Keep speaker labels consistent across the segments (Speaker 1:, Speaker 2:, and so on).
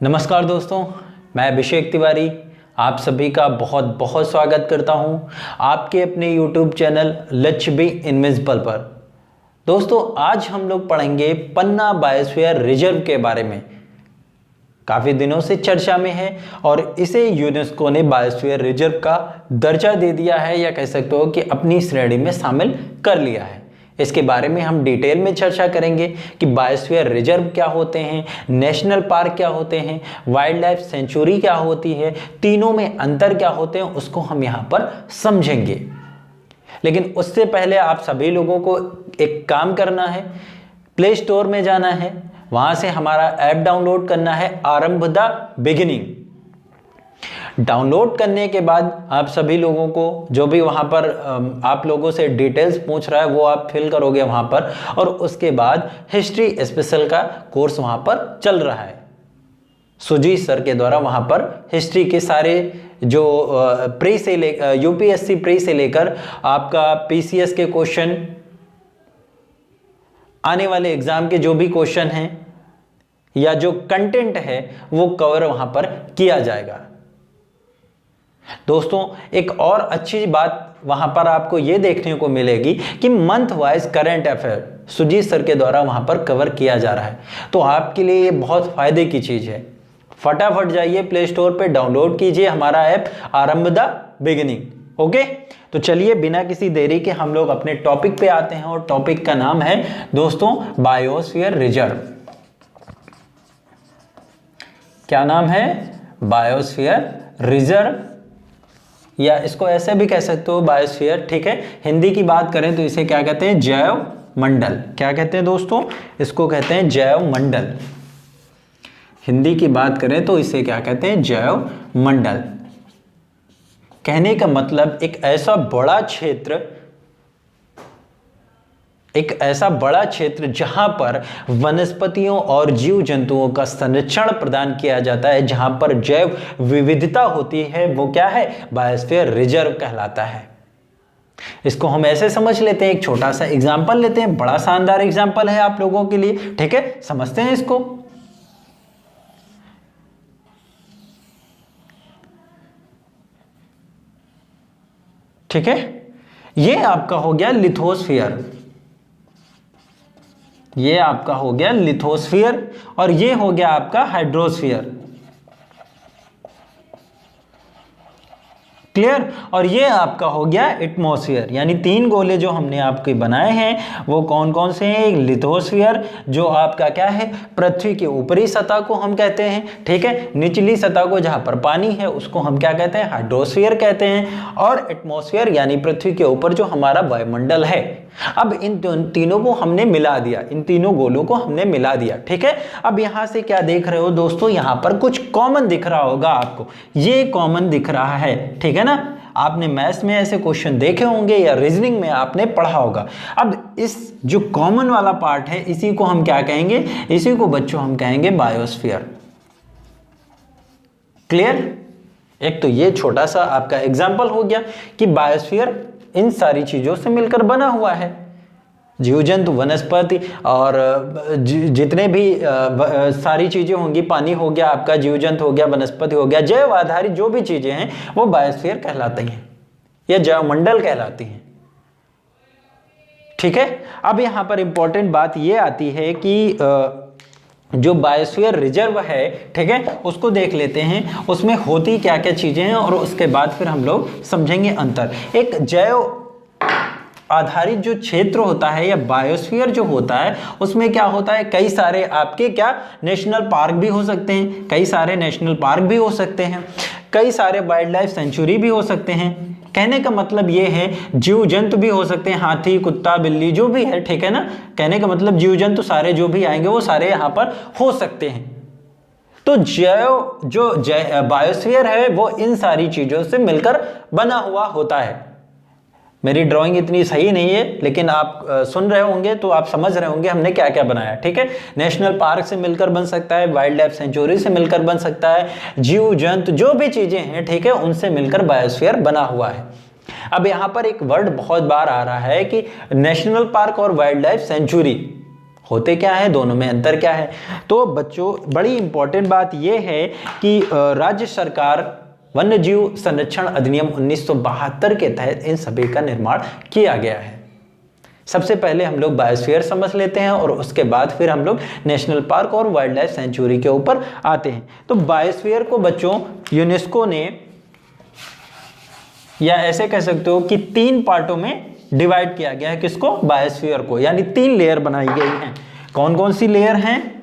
Speaker 1: नमस्कार दोस्तों, मैं अभिषेक तिवारी आप सभी का बहुत बहुत स्वागत करता हूं आपके अपने YouTube channel let's be invisible पर। दोस्तों, आज हम लोग पढ़ेंगे पन्ना बायोस्फीयर रिजर्व के बारे में। काफ़ी दिनों से चर्चा में है और इसे यूनेस्को ने बायोस्फीयर रिजर्व का दर्जा दे दिया है, या कह सकते हो कि अपनी श्रेणी में शामिल कर लिया है। इसके बारे में हम डिटेल में चर्चा करेंगे कि बायोस्फीयर रिजर्व क्या होते हैं, नेशनल पार्क क्या होते हैं, वाइल्ड लाइफ सेंचुरी क्या होती है, तीनों में अंतर क्या होते हैं, उसको हम यहाँ पर समझेंगे। लेकिन उससे पहले आप सभी लोगों को एक काम करना है, प्ले स्टोर में जाना है, वहाँ से हमारा ऐप डाउनलोड करना है, आरंभ द बिगिनिंग। डाउनलोड करने के बाद आप सभी लोगों को जो भी वहाँ पर आप लोगों से डिटेल्स पूछ रहा है वो आप फिल करोगे वहाँ पर, और उसके बाद हिस्ट्री स्पेशल का कोर्स वहाँ पर चल रहा है। सुजीत सर के द्वारा वहाँ पर हिस्ट्री के सारे जो प्री से यूपीएससी प्री से लेकर आपका पीसीएस के क्वेश्चन, आने वाले एग्जाम के जो भी क्वेश्चन हैं या जो कंटेंट है वो कवर वहाँ पर किया जाएगा। दोस्तों, एक और अच्छी बात वहां पर आपको यह देखने को मिलेगी कि month wise current affair Sujeet sir के द्वारा वहां पर कवर किया जा रहा है, तो आपके लिए ये बहुत फायदे की चीज है। फटाफट जाइए प्ले स्टोर पे, डाउनलोड कीजिए हमारा ऐप आरंभ द बिगिनिंग। ओके, तो चलिए बिना किसी देरी के हम लोग अपने टॉपिक पे आते हैं, और टॉपिक का नाम है दोस्तों बायोस्फीयर रिजर्व। क्या नाम है? बायोस्फीयर रिजर्व, या इसको ऐसे भी कह सकते हो बायोस्फीयर। ठीक है, हिंदी की बात करें तो इसे क्या कहते हैं? जैव मंडल। क्या कहते हैं दोस्तों? इसको कहते हैं जैव मंडल। हिंदी की बात करें तो इसे क्या कहते हैं? जैव मंडल। कहने का मतलब एक ऐसा बड़ा क्षेत्र जहां पर वनस्पतियों और जीव जंतुओं का संरक्षण प्रदान किया जाता है, जहां पर जैव विविधता होती है, वो क्या है? बायोस्फीयर रिजर्व कहलाता है। इसको हम ऐसे समझ लेते हैं, एक छोटा सा एग्जांपल लेते हैं, बड़ा शानदार एग्जांपल है आप लोगों के लिए। ठीक है, समझते हैं इसको। ठीक है, ये आपका हो गया लिथोस्फीयर, ये आपका हो गया लिथोस्फीयर, और ये हो गया आपका हाइड्रोस्फीयर। क्लियर? और ये आपका हो गया एटमॉस्फेयर। यानी तीन गोले जो हमने आपके बनाए हैं वो कौन कौन से हैं? लिथोस्फीयर जो आपका क्या है? पृथ्वी की ऊपरी सतह को हम कहते हैं। ठीक है, निचली सतह को जहां पर पानी है उसको हम क्या कहते हैं? हाइड्रोस्फीयर कहते हैं। और एटमॉस्फेयर यानी पृथ्वी के ऊपर जो हमारा वायुमंडल है। अब इन तीनों को हमने मिला दिया, इन तीनों गोलों को हमने मिला दिया। ठीक है, अब यहां से क्या देख रहे हो दोस्तों? यहां पर कुछ कॉमन दिख रहा होगा आपको, ये कॉमन दिख रहा है। ठीक है ना, आपने मैथ्स में ऐसे क्वेश्चन देखे होंगे या रीजनिंग में आपने पढ़ा होगा। अब इस जो कॉमन वाला पार्ट है इसी को हम क्या कहेंगे? इसी को बच्चों हम कहेंगे बायोस्फीयर। क्लियर? एक तो ये छोटा सा आपका एग्जांपल हो गया कि बायोस्फीयर इन सारी चीजों से मिलकर बना हुआ है। जीव जंतु, वनस्पति और जितने भी सारी चीजें होंगी, पानी हो गया आपका, जीव जंतु हो गया, वनस्पति हो गया, जैव आधारित जो भी चीजें हैं वो बायोस्फीयर कहलाती हैं या जैव मंडल कहलाती हैं। ठीक है, अब यहां पर इंपॉर्टेंट बात ये आती है कि जो बायोस्फीयर रिजर्व है, ठीक है, उसको देख लेते हैं उसमें होती क्या क्या चीजें हैं, और उसके बाद फिर हम लोग समझेंगे अंतर। एक जैव आधारित जो क्षेत्र होता है या बायोस्फीयर जो होता है उसमें क्या होता है? कई सारे आपके क्या नेशनल पार्क भी हो सकते हैं, कई सारे नेशनल पार्क भी हो सकते हैं, कई सारे वाइल्ड लाइफ सेंचुरी भी हो सकते हैं। कहने का मतलब ये है जीव जंतु भी हो सकते हैं, हाथी, कुत्ता, बिल्ली जो भी है। ठीक है ना, कहने का मतलब जीव जंतु सारे जो भी आएंगे वो सारे यहाँ पर हो सकते हैं। तो बायोस्फीयर है वो इन सारी चीजों से मिलकर बना हुआ होता है। मेरी ड्राइंग इतनी सही नहीं है, लेकिन आप सुन रहे होंगे तो आप समझ रहे होंगे हमने क्या क्या बनाया। ठीक है, नेशनल पार्क से मिलकर बन सकता है, वाइल्ड लाइफ सेंचुरी से मिलकर बन सकता है, जीव जंतु जो भी चीजें हैं, ठीक है, उनसे मिलकर बायोस्फीयर बना हुआ है। अब यहाँ पर एक वर्ड बहुत बार आ रहा है कि नेशनल पार्क और वाइल्ड लाइफ सेंचुरी होते क्या है, दोनों में अंतर क्या है। तो बच्चों बड़ी इंपॉर्टेंट बात यह है कि राज्य सरकार वन्यजीव संरक्षण अधिनियम 1972 के तहत इन सभी का निर्माण किया गया है। सबसे पहले हम लोग बायोस्फीयर समझ लेते हैं और उसके बाद फिर हम लोग नेशनल पार्क और वाइल्ड लाइफ सेंचुरी के ऊपर आते हैं। तो बायोस्फीयर को बच्चों यूनेस्को ने, या ऐसे कह सकते हो कि 3 पार्टों में डिवाइड किया गया है। किसको? बायोस्फीयर को, यानी 3 लेयर बनाई गई हैं। कौन कौन सी लेयर हैं?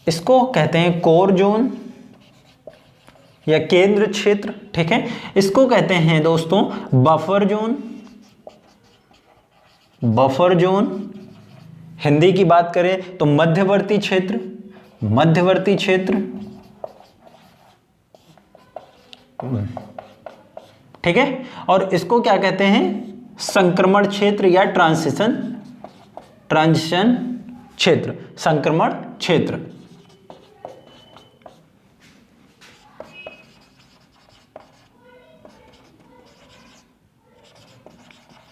Speaker 1: इसको कहते हैं कोर जोन या केंद्र क्षेत्र, ठीक है। इसको कहते हैं दोस्तों buffer zone. Buffer zone, Hindi की बात करें तो मध्यवर्ती क्षेत्र, मध्यवर्ती क्षेत्र, ठीक है। और इसको क्या कहते हैं? संक्रमण क्षेत्र या ट्रांजिशन क्षेत्र, संक्रमण क्षेत्र।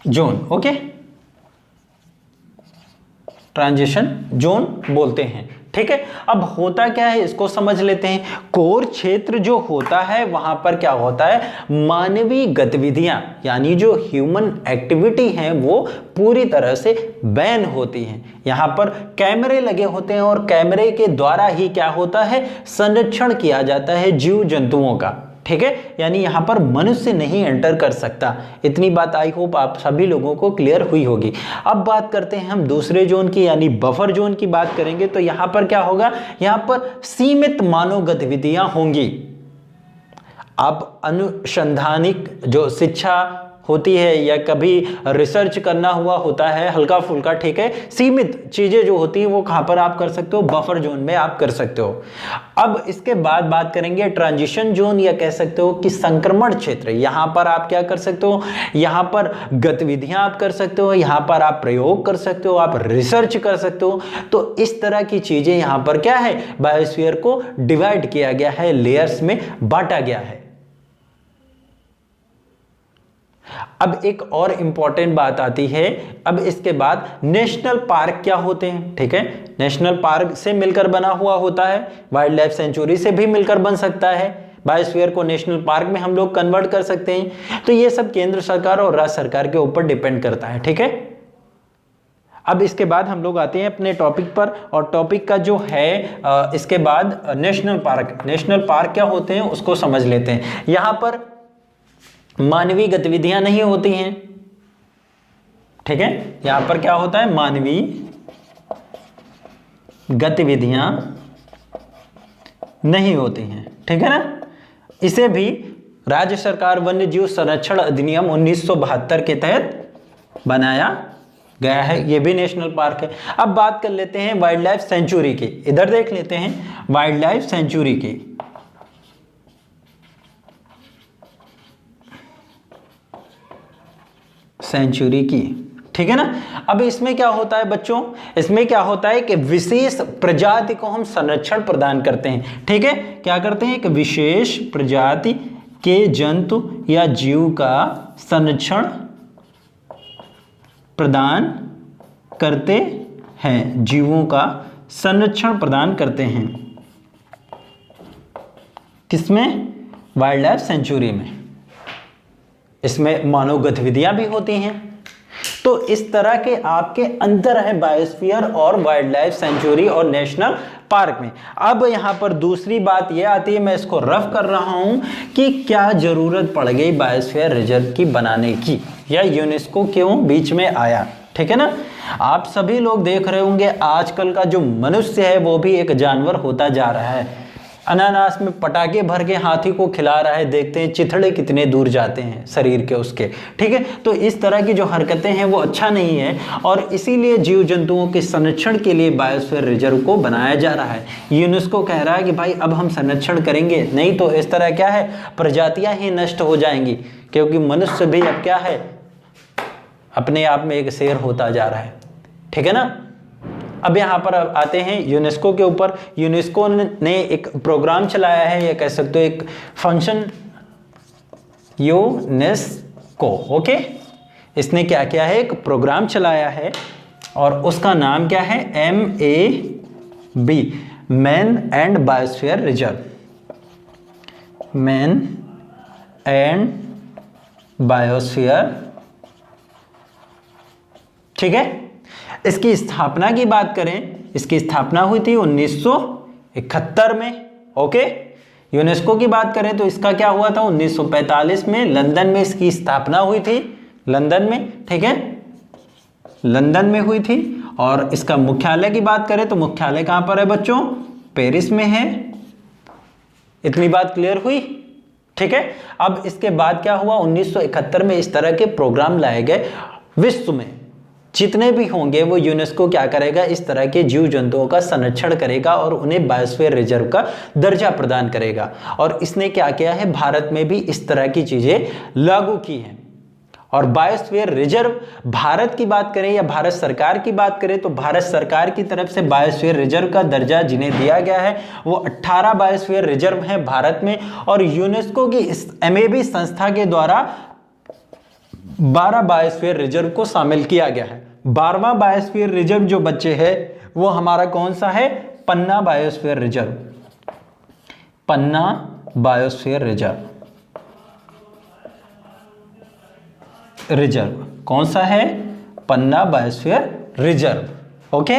Speaker 1: जोन, ओके, ट्रांजिशन जोन बोलते हैं, ठीक है। अब होता क्या है इसको समझ लेते हैं। कोर क्षेत्र जो होता है वहां पर क्या होता है, मानवीय गतिविधियां यानी जो ह्यूमन एक्टिविटी हैं वो पूरी तरह से बैन होती हैं। यहां पर कैमरे लगे होते हैं और कैमरे के द्वारा ही क्या होता है, संरक्षण किया जाता है जीव जंतुओं का, ठीक है। यानी यहां पर मनुष्य नहीं एंटर कर सकता। इतनी बात आई होप आप सभी लोगों को क्लियर हुई होगी। अब बात करते हैं हम दूसरे जोन की, यानी बफर जोन की बात करेंगे। तो यहां पर क्या होगा, यहां पर सीमित मानव गतिविधियां होंगी। अब अनुसंधानिक जो शिक्षा होती है या कभी रिसर्च करना हुआ होता है हल्का फुल्का, ठीक है, सीमित चीजें जो होती हैं वो कहां पर आप कर सकते हो, बफर जोन में आप कर सकते हो। अब इसके बाद बात करेंगे ट्रांजिशन जोन, या कह सकते हो कि संक्रमण क्षेत्र। यहां पर आप क्या कर सकते हो, यहां पर गतिविधियां आप कर सकते हो, यहां पर आप प्रयोग कर सकते हो, आप रिसर्च कर सकते हो। तो इस तरह की चीजें यहां पर क्या है, बायोस्फीयर को डिवाइड किया गया है, लेयर्स में बांटा गया है। अब एक और इंपॉर्टेंट बात आती है, अब इसके बाद नेशनल पार्क क्या होते हैं, ठीक है। नेशनल पार्क से मिलकर बना हुआ होता है, वाइल्ड लाइफ सेंचुरी से भी मिलकर बन सकता है। बायोस्फीयर को नेशनल पार्क में हम लोग कन्वर्ट कर सकते हैं। तो ये सब केंद्र सरकार और राज्य सरकार के ऊपर डिपेंड करता है, ठीक है। अब इसके बाद हम लोग आते हैं अपने टॉपिक पर, और टॉपिक का जो है इसके बाद नेशनल पार्क। नेशनल पार्क क्या होते हैं उसको समझ लेते हैं। यहां पर मानवीय गतिविधियां नहीं होती हैं, ठीक है। यहां पर क्या होता है, मानवीय गतिविधियां नहीं होती हैं, ठीक है ना। इसे भी राज्य सरकार वन्यजीव संरक्षण अधिनियम 1972 के तहत बनाया गया है। यह भी नेशनल पार्क है। अब बात कर लेते हैं वाइल्ड लाइफ सेंचुरी की। इधर देख लेते हैं वाइल्ड लाइफ सेंचुरी की। सेंचुरी की, ठीक है ना। अब इसमें क्या होता है बच्चों, इसमें क्या होता है कि विशेष प्रजाति को हम संरक्षण प्रदान करते हैं, ठीक है। क्या करते हैं, एक विशेष प्रजाति के जंतु या जीव का संरक्षण प्रदान करते हैं, जीवों का संरक्षण प्रदान करते हैं। किसमें, वाइल्ड लाइफ सेंचुरी में। इसमें मानव गतिविधियां भी होती हैं। तो इस तरह के आपके अंतर है बायोस्फीयर और वाइल्ड लाइफ सेंचुरी और नेशनल पार्क में। अब यहां पर दूसरी बात यह आती है, मैं इसको रफ कर रहा हूं कि क्या जरूरत पड़ गई बायोस्फीयर रिजर्व की बनाने की, या यूनेस्को क्यों बीच में आया, ठीक है ना। आप सभी लोग देख रहे होंगे आजकल का जो मनुष्य है वो भी एक जानवर होता जा रहा है। अनानास में पटाखे भर के हाथी को खिला रहा है, देखते हैं चिथड़े कितने दूर जाते हैं शरीर के उसके, ठीक है। तो इस तरह की जो हरकतें हैं वो अच्छा नहीं है, और इसीलिए जीव जंतुओं के संरक्षण के लिए बायोस्फीयर रिजर्व को बनाया जा रहा है। यूनेस्को कह रहा है कि भाई अब हम संरक्षण करेंगे, नहीं तो इस तरह क्या है, प्रजातियां ही नष्ट हो जाएंगी, क्योंकि मनुष्य भी अब क्या है, अपने आप में एक शेर होता जा रहा है, ठीक है ना। अब यहाँ पर आते हैं यूनेस्को के ऊपर। यूनेस्को ने एक प्रोग्राम चलाया है, या कह सकते हो एक फंक्शन यूनेस्को। ओके, इसने क्या किया है, एक प्रोग्राम चलाया है और उसका नाम क्या है, MAB, man and biosphere reserve, man and biosphere. ठीक है, इसकी स्थापना की बात करें, इसकी स्थापना हुई थी 1971 में। ओके, यूनेस्को की बात करें तो इसका क्या हुआ था, 1945 में लंदन में इसकी स्थापना हुई थी, लंदन में। ठीक है, लंदन में हुई थी। और इसका मुख्यालय की बात करें तो मुख्यालय कहां पर है बच्चों, पेरिस में है। इतनी बात क्लियर हुई। ठीक है, अब इसके बाद क्या हुआ, 1971 में इस तरह के प्रोग्राम लाए गए। विश्व में जितने भी होंगे वो यूनेस्को क्या करेगा, इस तरह के जीव जंतुओं का संरक्षण करेगा और उन्हें बायोस्फीयर रिजर्व का दर्जा प्रदान करेगा। और इसने क्या किया है, भारत में भी इस तरह की चीजें लागू की हैं। और बायोस्फीयर रिजर्व, भारत की बात करें या भारत सरकार की बात करें तो भारत सरकार की तरफ से बायोस्फीयर रिजर्व का दर्जा जिन्हें दिया गया है वो 18 बायोस्फीयर रिजर्व हैं भारत में। और यूनेस्को की इस MAB संस्था के द्वारा 12 बायोस्फीयर रिजर्व को शामिल किया गया है। 12वां बायोस्फीयर रिजर्व जो बच्चे है वो हमारा कौन सा है, पन्ना बायोस्फीयर रिजर्व, पन्ना बायोस्फीयर रिजर्व। कौन सा है, पन्ना बायोस्फीयर रिजर्व। ओके,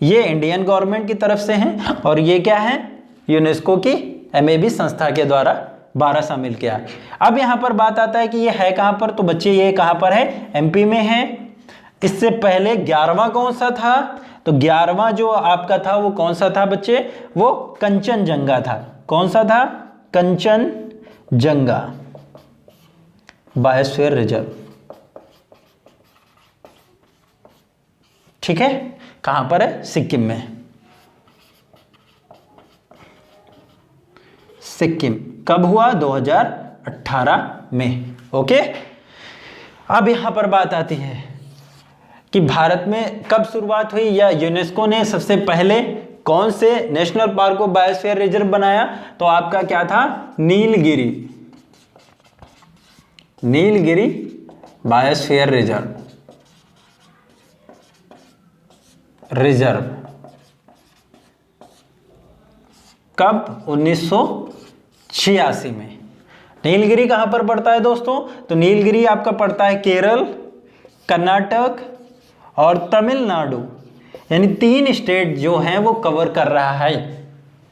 Speaker 1: ये इंडियन गवर्नमेंट की तरफ से हैं और ये क्या है, यूनेस्को की MAB संस्था के द्वारा 12 शामिल किया। अब यहां पर बात आता है कि ये है कहां पर, तो बच्चे ये कहां पर है, MP में है। इससे पहले 11वां कौन सा था, तो 11वां जो आपका था वो कौन सा था बच्चे, वो कंचनजंगा था। कौन सा था, कंचनजंगा बायोस्फीयर रिजर्व। ठीक है, कहां पर है, सिक्किम में, सिक्किम। कब हुआ, 2018 में। ओके, अब यहां पर बात आती है कि भारत में कब शुरुआत हुई या यूनेस्को ने सबसे पहले कौन से नेशनल पार्क को बायोस्फीयर रिजर्व बनाया, तो आपका क्या था, नीलगिरी, नीलगिरी बायोस्फीयर रिजर्व। कब, 1986 में। नीलगिरी कहां पर पड़ता है दोस्तों, तो नीलगिरी आपका पड़ता है केरल, कर्नाटक और तमिलनाडु, यानी 3 स्टेट जो हैं वो कवर कर रहा है।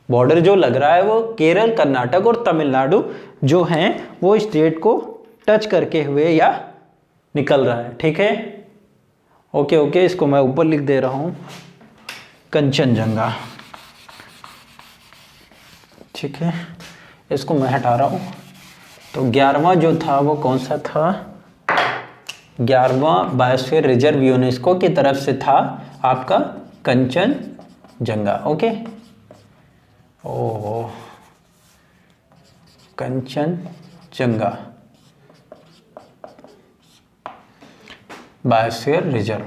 Speaker 1: बॉर्डर जो लग रहा है वो केरल, कर्नाटक और तमिलनाडु जो हैं वो स्टेट को टच करके हुए या निकल रहा है। ठीक है, ओके ओके, इसको मैं ऊपर लिख दे रहा हूं, कंचनजंगा। ठीक है, इसको मैं हटा रहा हूं। तो 11वां जो था वो कौन सा था, 11वां बायोस्फीयर रिजर्व यूनेस्को की तरफ से था आपका कंचनजंगा। ओके, ओ कंचनजंगा बायोस्फीयर रिजर्व।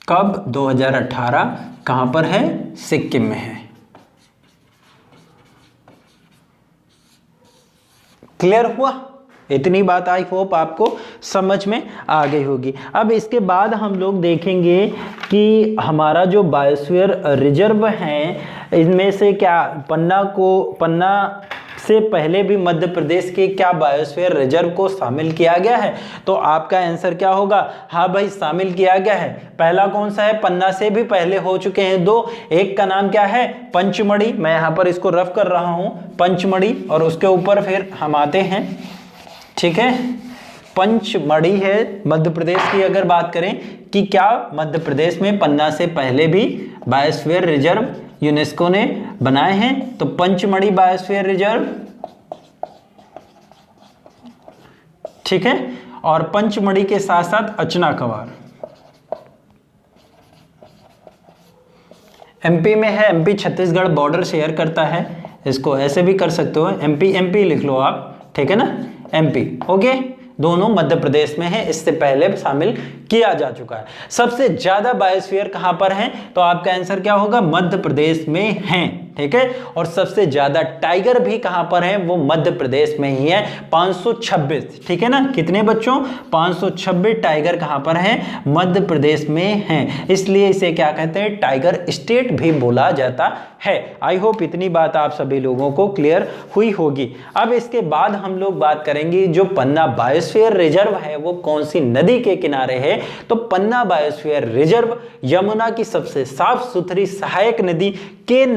Speaker 1: कब, 2018। कहां पर है, सिक्किम में है। क्लियर हुआ, इतनी बात आई होप आपको समझ में आ गई होगी। अब इसके बाद हम लोग देखेंगे कि हमारा जो बायोस्फीयर रिजर्व है इनमें से क्या पन्ना से पहले भी मध्य प्रदेश के क्या बायोस्फीयर रिजर्व को शामिल किया गया है, तो आपका आंसर क्या होगा, हाँ भाई शामिल किया गया है। पहला कौन सा है, पन्ना से भी पहले हो चुके हैं 2, एक का नाम क्या है, पंचमढ़ी, मैं यहाँ पर इसको रफ कर रहा हूँ, पंचमढ़ी, और उसके ऊपर फिर हम आते हैं। ठीक है, पंचमढ़ी है मध्य प्रदेश की। अगर बात करें कि क्या मध्य प्रदेश में पन्ना से पहले भी बायोस्फीयर रिजर्व यूनेस्को ने बनाए हैं, तो पंचमढ़ी बायोस्फीयर रिजर्व। ठीक है, और पंचमढ़ी के साथ साथ अचनाकवार MP में है। MP छत्तीसगढ़ बॉर्डर शेयर करता है, इसको ऐसे भी कर सकते हो, MP लिख लो आप। ठीक है ना, MP। ओके, दोनों मध्य प्रदेश में है, इससे पहले शामिल किया जा चुका है। सबसे ज्यादा बायोस्फीयर कहां पर है, तो आपका आंसर क्या होगा, मध्य प्रदेश में है, ठीक है। और सबसे ज्यादा टाइगर भी कहां पर है, वो मध्य प्रदेश में ही है, 526, ठीक है ना। कितने बच्चों, 526 टाइगर कहां पर है, मध्य प्रदेश में है, इसलिए इसे क्या कहते हैं, टाइगर स्टेट भी बोला जाता है। आई होप इतनी बात आप सभी लोगों को क्लियर हुई होगी। अब इसके बाद हम लोग बात करेंगे जो पन्ना बायोस्फीयर रिजर्व है वो कौन सी नदी के किनारे है, तो पन्ना बायोस्फीयर रिजर्व यमुना की सबसे साफ सुथरी सहायक नदी केन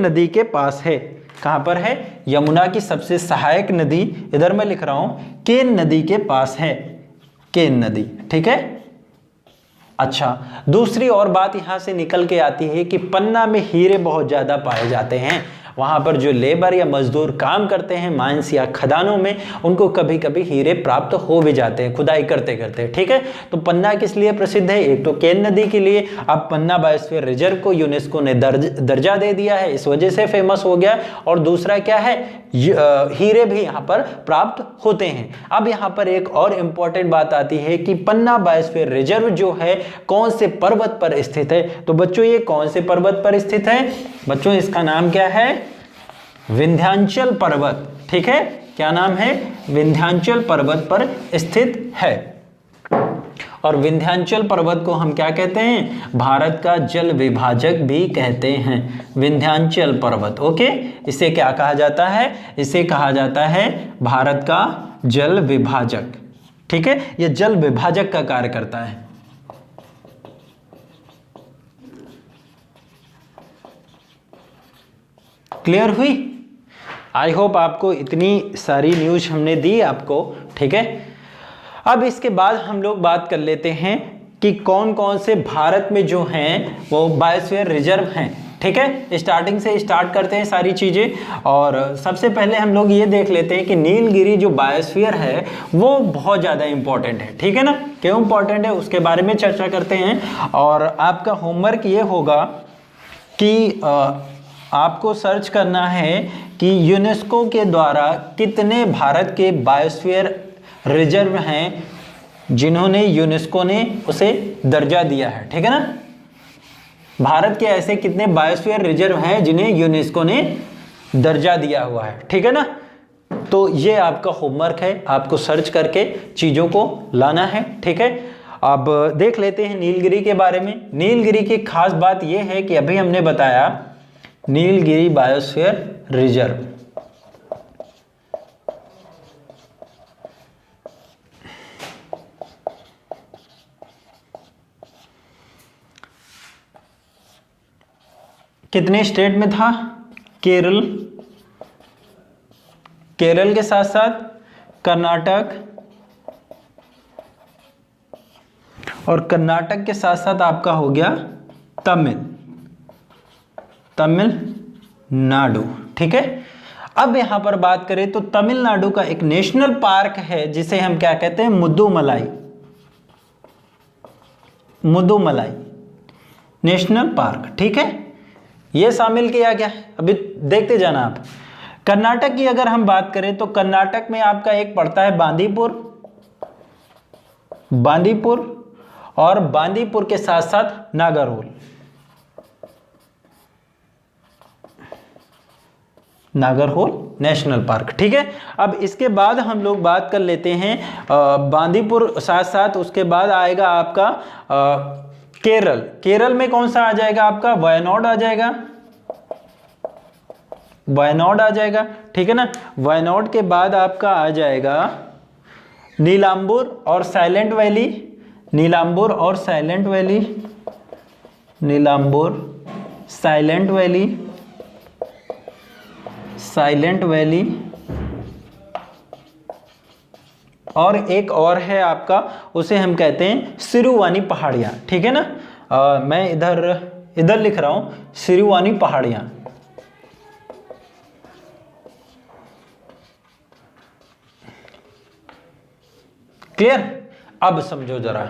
Speaker 1: नदी के पास है। कहां पर है, यमुना की सबसे सहायक नदी, इधर मैं लिख रहा हूं, केन नदी के पास है, केन नदी, ठीक है। अच्छा, दूसरी और बात यहां से निकल के आती है कि पन्ना में हीरे बहुत ज्यादा पाए जाते हैं। वहां पर जो लेबर या मजदूर काम करते हैं माइंस या खदानों में, उनको कभी कभी हीरे प्राप्त हो भी जाते हैं खुदाई करते करते, ठीक है। तो पन्ना किस लिए प्रसिद्ध है, एक तो केन नदी के लिए, अब पन्ना बायोस्फीयर रिजर्व को यूनेस्को ने दर्जा दे दिया है, इस वजह से फेमस हो गया, और दूसरा क्या है, हीरे भी यहाँ पर प्राप्त होते हैं। अब यहाँ पर एक और इंपॉर्टेंट बात आती है कि पन्ना बायोस्फीयर रिजर्व जो है कौन से पर्वत पर स्थित है, तो बच्चों ये कौन से पर्वत पर स्थित है, बच्चों इसका नाम क्या है, विंध्याचल पर्वत, ठीक है। क्या नाम है, विंध्याचल पर्वत पर स्थित है। और विंध्याचल पर्वत को हम क्या कहते हैं, भारत का जल विभाजक भी कहते हैं, विंध्याचल पर्वत, ओके। इसे क्या कहा जाता है, इसे कहा जाता है भारत का जल विभाजक, ठीक है। यह जल विभाजक का कार्य करता है। क्लियर हुई, आई होप आपको इतनी सारी न्यूज हमने दी आपको, ठीक है। अब इसके बाद हम लोग बात कर लेते हैं कि कौन कौन से भारत में जो हैं वो बायोस्फीयर रिजर्व हैं, ठीक है। स्टार्टिंग से स्टार्ट करते हैं सारी चीजें, और सबसे पहले हम लोग ये देख लेते हैं कि नीलगिरी जो बायोस्फीयर है वो बहुत ज्यादा इंपॉर्टेंट है, ठीक है ना। क्यों इंपॉर्टेंट है उसके बारे में चर्चा करते हैं। और आपका होमवर्क ये होगा कि आपको सर्च करना है कि यूनेस्को के द्वारा कितने भारत के बायोस्फीयर रिजर्व हैं जिन्होंने यूनेस्को ने उसे दर्जा दिया है, ठीक है ना। भारत के ऐसे कितने बायोस्फीयर रिजर्व हैं जिन्हें यूनेस्को ने दर्जा दिया हुआ है, ठीक है ना। तो ये आपका होमवर्क है, आपको सर्च करके चीजों को लाना है, ठीक है। अब देख लेते हैं नीलगिरी के बारे में। नीलगिरी की खास बात यह है कि अभी हमने बताया नीलगिरी बायोस्फीयर रिजर्व, कितने स्टेट में था, केरल, केरल के साथ साथ कर्नाटक, और कर्नाटक के साथ साथ आपका हो गया तमिलनाडु, ठीक है। अब यहां पर बात करें तो तमिलनाडु का एक नेशनल पार्क है जिसे हम क्या कहते हैं, मुदुमलाई नेशनल पार्क, ठीक है। यह शामिल किया गया है, अभी देखते जाना आप। कर्नाटक की अगर हम बात करें तो कर्नाटक में आपका एक पड़ता है बांदीपुर, और बांदीपुर के साथ साथ नागरहोल नेशनल पार्क, ठीक है। अब इसके बाद हम लोग बात कर लेते हैं बांदीपुर साथ साथ, उसके बाद आएगा आपका केरल में कौन सा आ जाएगा आपका, वायनाड आ जाएगा, ठीक है ना। वायनाड के बाद आपका आ जाएगा नीलांबूर और साइलेंट वैली, और एक और है आपका, उसे हम कहते हैं सिरुवानी पहाड़ियां, ठीक है ना। मैं इधर लिख रहा हूं सिरुवानी पहाड़ियां, क्लियर। अब समझो जरा,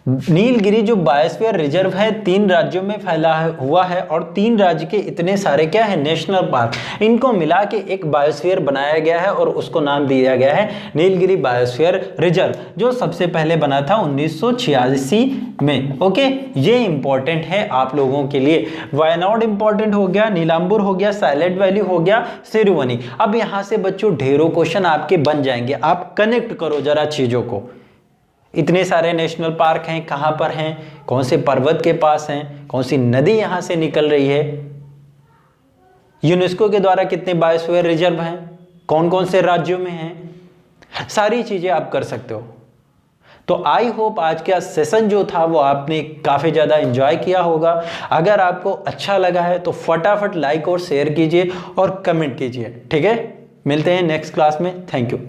Speaker 1: नीलगिरी जो बायोस्फीयर रिजर्व है 3 राज्यों में फैला हुआ है और 3 राज्य के इतने सारे क्या है नेशनल पार्क, इनको मिला के एक बायोस्फीयर बनाया गया है और उसको नाम दिया गया है नीलगिरी बायोस्फीयर रिजर्व, जो सबसे पहले बना था 1986 में। ओके, ये इंपॉर्टेंट है आप लोगों के लिए। वायनाड इंपॉर्टेंट हो गया, नीलांबूर हो गया, साइलेंट वैली हो गया, सिरुवनी। अब यहां से बच्चों ढेरों क्वेश्चन आपके बन जाएंगे। आप कनेक्ट करो जरा चीजों को। इतने सारे नेशनल पार्क हैं, कहां पर हैं, कौन से पर्वत के पास हैं, कौन सी नदी यहां से निकल रही है, यूनेस्को के द्वारा कितने बायोस्फीयर रिजर्व हैं, कौन कौन से राज्यों में हैं, सारी चीजें आप कर सकते हो। तो आई होप आज का सेशन जो था वो आपने काफी ज्यादा एंजॉय किया होगा। अगर आपको अच्छा लगा है तो फटाफट लाइक और शेयर कीजिए और कमेंट कीजिए। ठीक है, मिलते हैं नेक्स्ट क्लास में। Thank you.